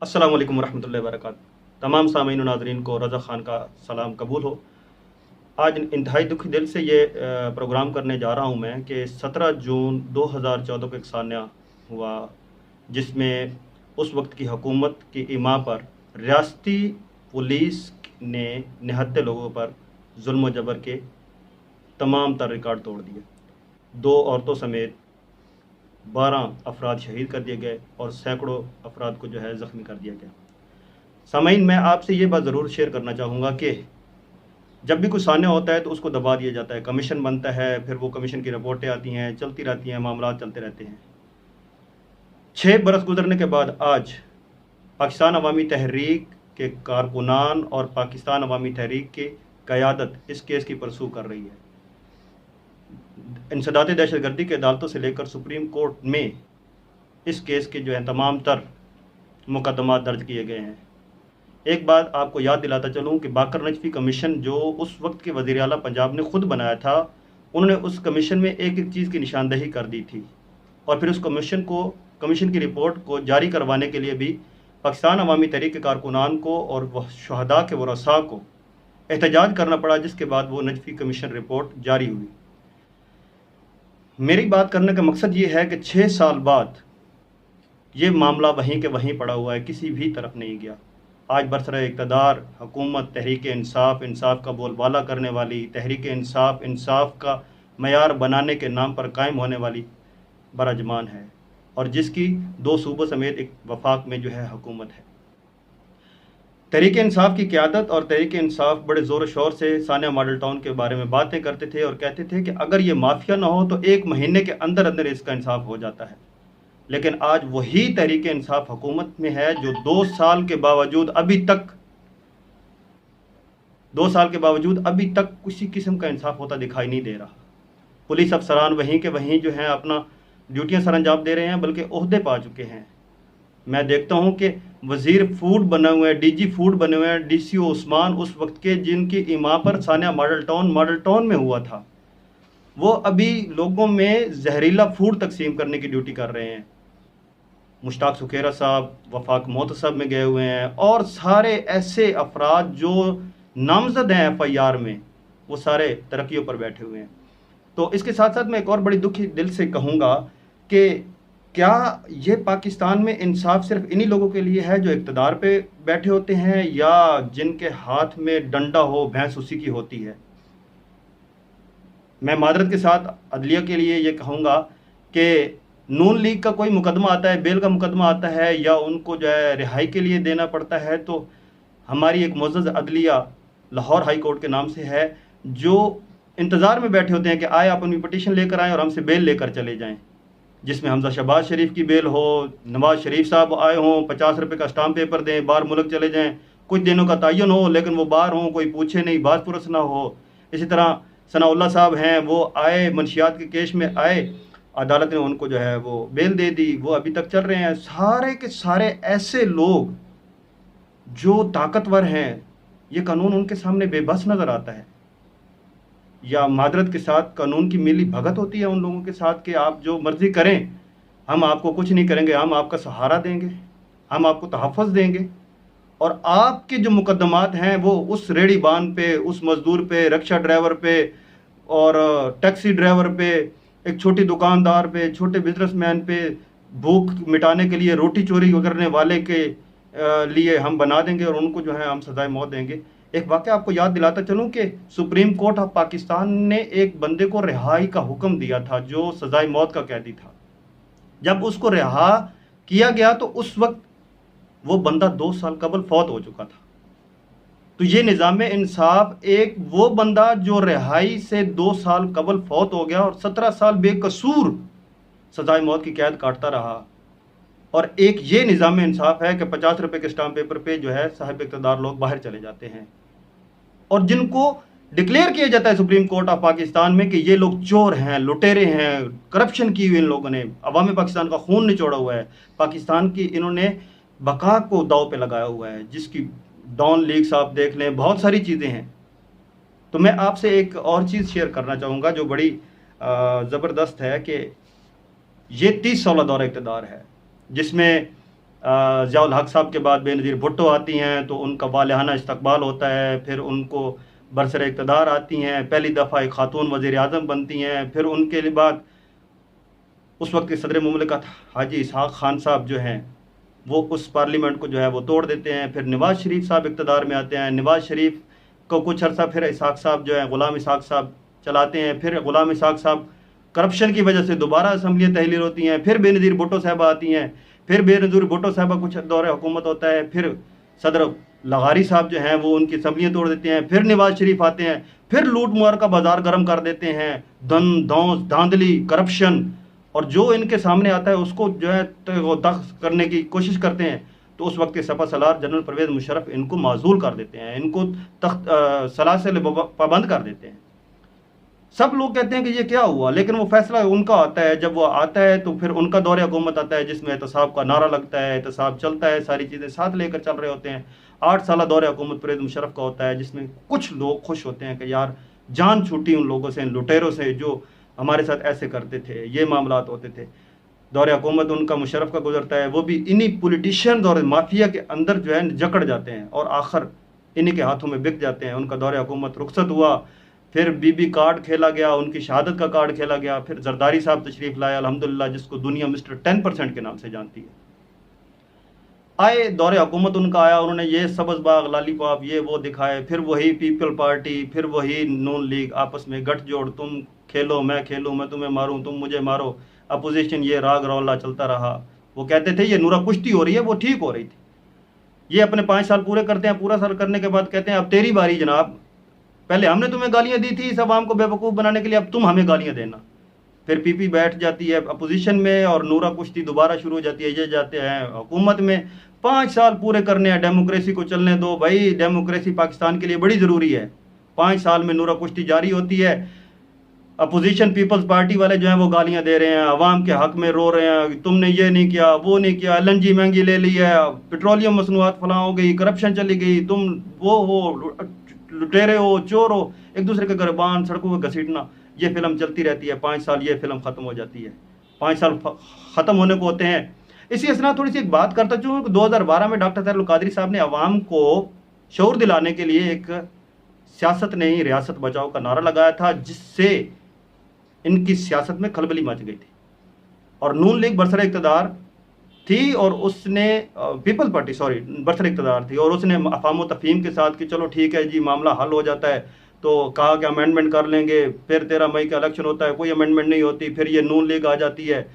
अस्सलाम वालेकुम वरहमतुल्लाहि वबरकातुहू। तमाम सामीन नाज़रीन को रज़ा ख़ान का सलाम कबूल हो। आज इंतहाई दुखी दिल से ये प्रोग्राम करने जा रहा हूँ मैं कि 17 जून 2014 को एक सान्या हुआ, जिसमें उस वक्त की हुकूमत की इमा पर रियासती पुलिस ने निहत्ते लोगों पर जुल्म व जबर के तमाम तर रिकॉर्ड तोड़ दिए। 2 औरतों समेत 12 अफराद शहीद कर दिए गए और सैकड़ों अफराद को जो है ज़ख्मी कर दिया गया। सामीन, मैं आपसे ये बात ज़रूर शेयर करना चाहूँगा कि जब भी कुछ सान्या होता है तो उसको दबा दिया जाता है, कमीशन बनता है, फिर वो कमीशन की रिपोर्टें आती हैं, चलती रहती हैं, मामला चलते रहते हैं। 6 बरस गुजरने के बाद आज पाकिस्तान अवामी तहरीक के कारकुनान और पाकिस्तान अवामी तहरीक की क़यादत इस केस की परसू कर रही है। इंसदाद दहशतगर्दी के अदालतों से लेकर सुप्रीम कोर्ट में इस केस के जो है तमाम तर मुकदमा दर्ज किए गए हैं। एक बात आपको याद दिलाता चलूँ कि बाकर नजफ़ी कमीशन जो उस वक्त के वज़ीर आला पंजाब ने ख़ुद बनाया था, उन्होंने उस कमीशन में एक एक चीज़ की निशानदही कर दी थी और फिर उस कमीशन की रिपोर्ट को जारी करवाने के लिए भी पाकिस्तान अवामी तहरीक के कारकुनान को और वह शुहदा के वरसा को एहतजाज करना पड़ा, जिसके बाद वो नजफ़ी कमीशन रिपोर्ट जारी हुई। मेरी बात करने का मकसद ये है कि 6 साल बाद ये मामला वहीं के वहीं पड़ा हुआ है, किसी भी तरफ नहीं गया। आज बरसरे इक़्तिदार हुकूमत तहरीक इंसाफ का बोलबाला करने वाली, तहरीक इंसाफ का मयार बनाने के नाम पर कायम होने वाली बराजमान है और जिसकी 2 सूबों समेत एक वफाक में जो है हुकूमत है। तहरीक इंसाफ की क़यादत और तहरीक इंसाफ बड़े ज़ोर शोर से सान्या मॉडल टाउन के बारे में बातें करते थे और कहते थे कि अगर ये माफिया ना हो तो 1 महीने के अंदर अंदर इसका इंसाफ हो जाता है। लेकिन आज वही तहरीक इंसाफ हुकूमत में है जो 2 साल के बावजूद अभी तक किसी किस्म का इंसाफ होता दिखाई नहीं दे रहा। पुलिस अफसरान वहीं के वहीं जो हैं अपना ड्यूटियां सर अंजाम दे रहे हैं, बल्कि ओहदे पा चुके हैं। मैं देखता हूं कि वज़ीर फूड बने हुए हैं, डीजी फूड बने हुए हैं, डीसीओ उस्मान उस वक्त के जिनकी इमा पर सान्या मॉडल टाउन में हुआ था, वो अभी लोगों में जहरीला फूड तकसीम करने की ड्यूटी कर रहे हैं। मुश्ताक सुखेरा साहब वफाक मोहतसब में गए हुए हैं और सारे ऐसे अफराद जो नामजद हैं FIR में, वो सारे तरक्कियों पर बैठे हुए हैं। तो इसके साथ साथ मैं एक और बड़ी दुखी दिल से कहूँगा कि क्या ये पाकिस्तान में इंसाफ सिर्फ इन्हीं लोगों के लिए है जो इक़्तिदार पे बैठे होते हैं, या जिनके हाथ में डंडा हो भैंस उसी की होती है। मैं मादरत के साथ अदलिया के लिए ये कहूँगा कि नून लीग का कोई मुकदमा आता है, बेल का मुकदमा आता है या उनको जो है रिहाई के लिए देना पड़ता है, तो हमारी एक मुअज़्ज़ज़ अदलिया लाहौर हाई कोर्ट के नाम से है, जो इंतज़ार में बैठे होते हैं कि आए आप अपनी पटिशन लेकर आएँ और हमसे बेल लेकर चले जाएँ, जिसमें हमजा शहबाज शरीफ की बेल हो, नवाज शरीफ साहब आए हों, 50 रुपये का स्टाम्प पेपर दें, बाहर मुल्क चले जाएँ, कुछ दिनों का तयन हो लेकिन वो बाहर हों, कोई पूछे नहीं, बात पुरस ना हो। इसी तरह सनाउल्लाह साहब हैं, वो आए मंशियात के केस में आए, अदालत ने उनको जो है वो बेल दे दी, वो अभी तक चल रहे हैं। सारे के सारे ऐसे लोग जो ताकतवर हैं, ये कानून उनके सामने बेबस नज़र आता है, या मादरत के साथ कानून की मिली भगत होती है उन लोगों के साथ कि आप जो मर्ज़ी करें, हम आपको कुछ नहीं करेंगे, हम आपका सहारा देंगे, हम आपको तहफ़्फ़ुज़ देंगे। और आपके जो मुकदमात हैं वो उस रेड़ी बान पे, उस मज़दूर पे, रिक्शा ड्राइवर पे और टैक्सी ड्राइवर पे, एक छोटी दुकानदार पे, छोटे बिजनेसमैन पे, भूख मिटाने के लिए रोटी चोरी करने वाले के लिए हम बना देंगे और उनको जो है हम सज़ाए मौत देंगे। एक वाक़या आपको याद दिलाता चलूँ कि सुप्रीम कोर्ट ऑफ पाकिस्तान ने एक बंदे को रिहाई का हुक्म दिया था जो सज़ाए मौत का कैदी था। जब उसको रिहा किया गया तो उस वक्त वो बंदा 2 साल कबल फौत हो चुका था। तो ये निज़ाम इंसाफ एक वो बंदा जो रिहाई से 2 साल कबल फौत हो गया और 17 साल बेकसूर सज़ाए मौत की कैद काटता रहा, और एक ये निज़ाम इंसाफ है कि 50 रुपये के स्टाम्प पेपर पे जो है साहिब इक़्तिदार लोग बाहर चले जाते हैं और जिनको डिक्लेयर किया जाता है सुप्रीम कोर्ट ऑफ पाकिस्तान में कि ये लोग चोर हैं, लुटेरे हैं, करप्शन की हुई इन लोगों ने, अवाम पाकिस्तान का खून निचोड़ा हुआ है, पाकिस्तान की इन्होंने बका को दाव पे लगाया हुआ है, जिसकी डॉन लीग्स आप देख लें, बहुत सारी चीज़ें हैं। तो मैं आपसे एक और चीज़ शेयर करना चाहूँगा जो बड़ी ज़बरदस्त है कि ये 30 साल दौर इक़्तिदार है, जिसमें ज़ियाउल हक साहब के बाद बेनज़ीर भुट्टो आती हैं तो उनका वालिहाना इस्तकबाल होता है, फिर उनको बरसर इक़्तिदार आती हैं, पहली दफ़ा एक ख़ातून वज़ीर आज़म बनती हैं, फिर उनके बाद उस वक्त के सदर मुमलिकत हाजी इसहाक़ खान साहब जो हैं वो उस पार्लियामेंट को जो है वो तोड़ देते हैं। फिर नवाज़ शरीफ साहब इक़्तिदार में आते हैं, नवाज़ शरीफ को कुछ अर्सा फिर इसहाक़ साहब जो है ग़ुलाम इसहाक़ साहब चलाते हैं, फिर ग़ुलाम इसहाक़ साहब करप्शन की वजह से दोबारा असम्बलियाँ तहलील होती हैं, फिर बेनज़ीर भुट्टो साहबा आती हैं, फिर बेनज़ीर भुट्टो साहबा कुछ दौर हुकूमत होता है, फिर सदर लगारी साहब जो हैं वो उनकी असम्बलियाँ तोड़ देते हैं, फिर नवाज़ शरीफ आते हैं, फिर लूट मार का बाजार गर्म कर देते हैं, धन धौंस धांधली करप्शन, और जो इनके सामने आता है उसको जो है तो तख्त करने की कोशिश करते हैं। तो उस वक्त के सपा सलार जनरल परवेज़ मुशर्रफ इनको माजूल कर देते हैं, इनको तख्त सलासिल पाबंद कर देते हैं। सब लोग कहते हैं कि ये क्या हुआ, लेकिन वो फैसला उनका आता है। जब वो आता है तो फिर उनका दौरे हुकूमत आता है जिसमें एहतसाब का नारा लगता है, एहतसाब चलता है, सारी चीज़ें साथ लेकर चल रहे होते हैं। 8 साल दौरे हुकूमत परवेज़ मुशर्रफ का होता है जिसमें कुछ लोग खुश होते हैं कि यार जान छूटी उन लोगों से, इन लुटेरों से जो हमारे साथ ऐसे करते थे, ये मामलात होते थे। दौरे हुकूमत उनका मुशर्रफ का गुजरता है, वो भी इन्हीं पॉलिटिशियन और माफिया के अंदर जो है जकड़ जाते हैं और आखिर इन्हीं के हाथों में बिक जाते हैं। उनका दौरे हुकूमत रुखसत हुआ, फिर बीबी कार्ड खेला गया, उनकी शहादत का कार्ड खेला गया, फिर जरदारी साहब तशरीफ़ लाए अल्हम्दुलिल्लाह, जिसको दुनिया मिस्टर 10% के नाम से जानती है। आए दौरे हुकूमत उनका आया, उन्होंने ये सब्ज़ बाग लालीपॉप ये वो दिखाए, फिर वही पीपल पार्टी, फिर वही नून लीग आपस में गठजोड़, तुम खेलो मैं खेलूँ, मैं तुम्हें मारूँ तुम मुझे मारो, अपोजिशन, ये राग रौला चलता रहा। वो कहते थे ये नूरा कुश्ती हो रही है, वो ठीक हो रही थी। ये अपने 5 साल पूरे करते हैं, पूरा साल करने के बाद कहते हैं अब तेरी बारी जनाब, पहले हमने तुम्हें गालियाँ दी थी इस आवाम को बेवकूफ़ बनाने के लिए, अब तुम हमें गालियाँ देना। फिर पीपी बैठ जाती है अपोजिशन में और नूरा कुश्ती दोबारा शुरू हो जाती है। ये जाते हैं हुकूमत में, 5 साल पूरे करने हैं, डेमोक्रेसी को चलने दो भाई, डेमोक्रेसी पाकिस्तान के लिए बड़ी ज़रूरी है। 5 साल में नूरा कुश्ती जारी होती है। अपोजिशन पीपल्स पार्टी वाले जो हैं वो गालियां दे रहे हैं, अवाम के हक में रो रहे हैं, तुमने ये नहीं किया वो नहीं किया, LNG महंगी ले ली है, पेट्रोलियम मसनूआत फलां हो गई, करप्शन चली गई, तुम वो हो लुटेरे हो, चोर हो, एक दूसरे के गिरबान सड़कों पर घसीटना। ये फिल्म चलती रहती है 5 साल, ये फिल्म ख़त्म हो जाती है। 5 साल ख़त्म होने को होते हैं। इसी असना थोड़ी सी एक बात करता चूँ, 2012 में डॉक्टर ताहिर कादरी साहब ने अवाम को शऊर दिलाने के लिए एक सियासत नहीं रियासत बचाओ का नारा लगाया था, जिससे इनकी सियासत में खलबली मच गई थी और नून लीग बरसर इक़्तिदार थी और उसने पीपल पार्टी बरसर इक़्तिदार थी और उसने अफ़ाम तफ़हीम के साथ कि चलो ठीक है जी मामला हल हो जाता है, तो कहा कि अमेंडमेंट कर लेंगे। फिर 13 मई का इलेक्शन होता है, कोई अमेंडमेंट नहीं होती। फिर ये नून लीग आ जाती है,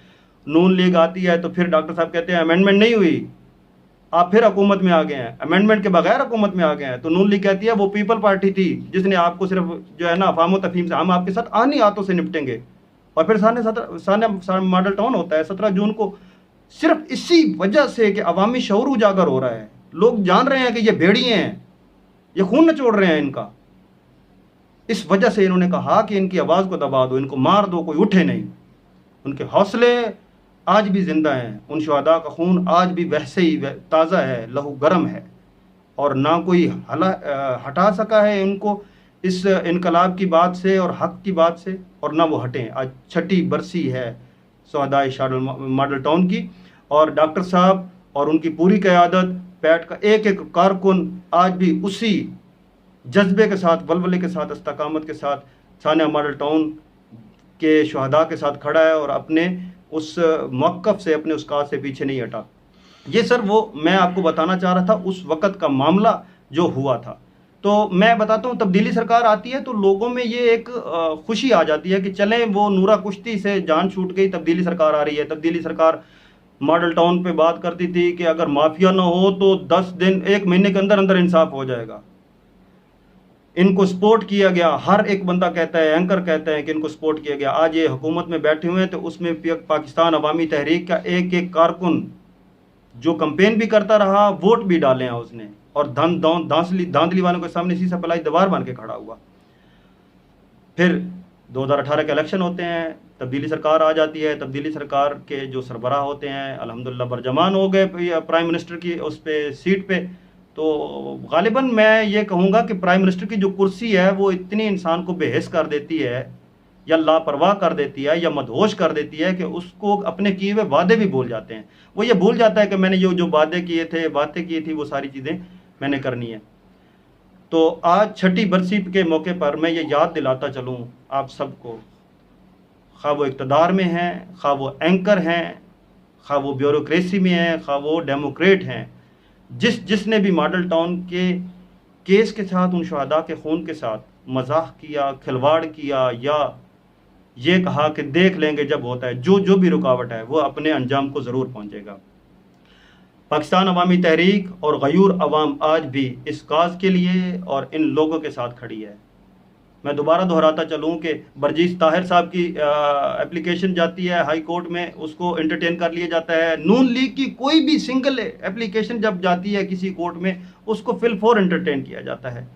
नून लीग आती है तो फिर डॉक्टर साहब कहते हैं अमेंडमेंट नहीं हुई, आप फिर हुकूमत में आ गए हैं, अमेंडमेंट के बगैर हुकूमत में आ गए हैं। तो नून लीग कहती है वो पीपल पार्टी थी जिसने आपको सिर्फ जो है ना अफ़ाम तफ़हीम से, हम आपके साथ आनी हाथों से निपटेंगे। और फिर सामने मॉडल टाउन होता है 17 जून को, सिर्फ इसी वजह से कि अवामी शऊर उजागर हो रहा है, लोग जान रहे हैं कि ये भेड़िए हैं, ये खून नचोड़ रहे हैं इनका। इस वजह से इन्होंने कहा कि इनकी आवाज़ को दबा दो, इनको मार दो, कोई उठे नहीं। उनके हौसले आज भी जिंदा हैं, उन शहदा का खून आज भी वैसे ही ताज़ा है, लहू गर्म है और ना कोई हटा सका है इनको इस इनकलाब की बात से और हक की बात से, और ना वो हटें। आज 6ठी बरसी है शहदाए मॉडल टाउन की और डॉक्टर साहब और उनकी पूरी क़यादत, पैट का एक एक कारकुन आज भी उसी जज्बे के साथ, वलवले के साथ, इस्तकामत के साथ सानिया मॉडल टाउन के शहदा के साथ खड़ा है और अपने उस मौक़िफ़ से, अपने उस काज से पीछे नहीं हटा। ये सर वो मैं आपको बताना चाह रहा था उस वक़्त का मामला जो हुआ था। तो मैं बताता हूँ, तब्दीली सरकार आती है तो लोगों में ये एक खुशी आ जाती है कि चलें वो नूरा कुश्ती से जान छूट गई, तब्दीली सरकार आ रही है। तब्दीली सरकार मॉडल टाउन पे बात करती थी कि अगर माफिया ना हो तो 10 दिन 1 महीने के अंदर अंदर इंसाफ हो जाएगा। इनको सपोर्ट किया गया, हर एक बंदा कहता है, एंकर कहते हैं कि इनको सपोर्ट किया गया। आज ये हुकूमत में बैठे हुए हैं तो उसमें पाकिस्तान अवामी तहरीक का एक एक कारकुन जो कंपेन भी करता रहा, वोट भी डाले हैं उसने, और धांधली वालों के सामने शीशा पलाई दीवार बन के खड़ा हुआ। फिर 2018 के इलेक्शन होते हैं, तब्दीली सरकार आ जाती है। तब्दीली सरकार के जो सरबराह होते हैं अल्हम्दुलिल्लाह बरजमान हो गए प्राइम मिनिस्टर की उस पे सीट पे। तो गालिबन मैं ये कहूँगा कि प्राइम मिनिस्टर की जो कुर्सी है वो इतनी इंसान को बेहिस कर देती है या लापरवाह कर देती है या मदहोश कर देती है कि उसको अपने किए हुए वादे भी भूल जाते हैं। वो ये भूल जाता है कि मैंने जो वादे किए थे, बातें की थी, वो सारी चीज़ें मैंने करनी है। तो आज छठी बरसी के मौके पर मैं ये याद दिलाता चलूँ आप सबको, खा वो इक़्तिदार में हैं, खा वो एंकर हैं, खा वो ब्यूरोक्रेसी में हैं, खा वो डेमोक्रेट हैं, जिसने भी मॉडल टाउन के केस के साथ, उन शहादा के खून के साथ मजाक किया, खिलवाड़ किया या ये कहा कि देख लेंगे जब होता है, जो भी रुकावट है वो अपने अंजाम को ज़रूर पहुंचेगा। पाकिस्तान अवामी तहरीक और गयूर अवाम आज भी इस काज के लिए और इन लोगों के साथ खड़ी है। मैं दोबारा दोहराता चलूँ कि बरजीस ताहिर साहब की एप्लीकेशन जाती है हाई कोर्ट में, उसको एंटरटेन कर लिया जाता है। नून लीग की कोई भी सिंगल एप्लीकेशन जब जाती है किसी कोर्ट में, उसको फिलफोर एंटरटेन किया जाता है।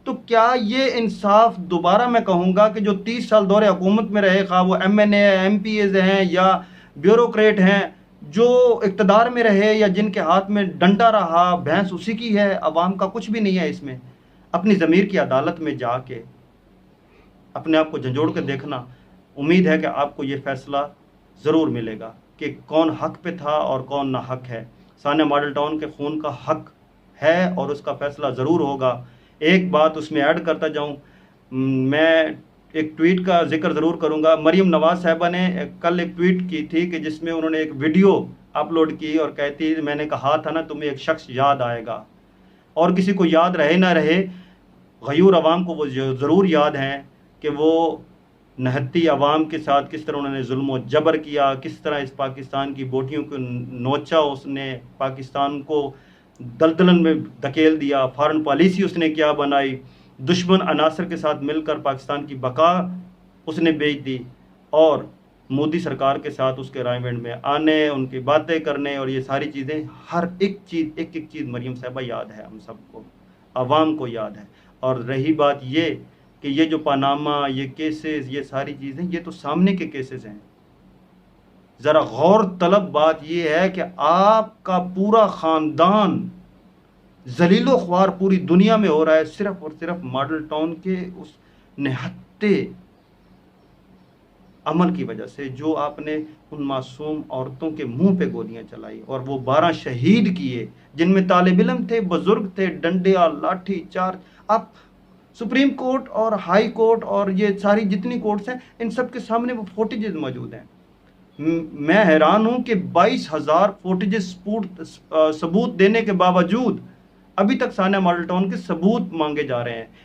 तो क्या ये इंसाफ, दोबारा मैं कहूँगा कि जो 30 साल दौरे हुकूमत में रहे, खा वो MNA MPs हैं या ब्यूरोक्रेट हैं, जो इक़्तिदार में रहे या जिनके हाथ में डंडा रहा, भैंस उसी की है, अवाम का कुछ भी नहीं है इसमें। अपनी ज़मीर की अदालत में जाके अपने आप को झंझोड़ के देखना। उम्मीद है कि आपको ये फ़ैसला ज़रूर मिलेगा कि कौन हक़ पे था और कौन ना हक़ है। सानिया मॉडल टाउन के खून का हक़ है और उसका फ़ैसला ज़रूर होगा। एक बात उसमें ऐड करता जाऊँ, मैं एक ट्वीट का जिक्र ज़रूर करूँगा। मरीम नवाज़ साहिबा ने कल एक ट्वीट की थी कि जिसमें उन्होंने एक वीडियो अपलोड की और कहती, मैंने कहा था ना तुम्हें एक शख्स याद आएगा। और किसी को याद रहे ना रहे, गयूर अवाम को वो ज़रूर याद हैं कि वो नहत्ती अवाम के साथ किस तरह उन्होंने जुल्म व जबर किया, किस तरह इस पाकिस्तान की बोटियों को नोचा, उसने पाकिस्तान को दलदलन में धकेल दिया, फॉरेन पॉलिसी उसने क्या बनाई, दुश्मन अनासर के साथ मिलकर पाकिस्तान की बका उसने बेच दी, और मोदी सरकार के साथ उसके अलाइनमेंट में आने, उनकी बातें करने और ये सारी चीज़ें, हर एक चीज़, एक एक चीज़ मरीम साहिबा याद है हम सबको, अवाम को याद है। और रही बात ये कि ये जो पनामा, ये केसेस, ये सारी चीज़ें, ये तो सामने के केसेस हैं। ज़रा गौर तलब बात ये है कि आपका पूरा ख़ानदान जलीलो ख्वार पूरी दुनिया में हो रहा है सिर्फ और सिर्फ मॉडल टाउन के उस निहत्ते अमल की वजह से, जो आपने उन मासूम औरतों के मुंह पे गोलियां चलाई और वो 12 शहीद किए, जिनमें तालिब इल्म थे, बुजुर्ग थे, डंडे और लाठी चार्ज। आप सुप्रीम कोर्ट और हाई कोर्ट और ये सारी जितनी कोर्ट्स हैं, इन सब के सामने वो फुटेजेस मौजूद हैं। मैं हैरान हूं कि 22,000 फुटेजेस सबूत देने के बावजूद अभी तक सानिया मॉडल टाउन के सबूत मांगे जा रहे हैं।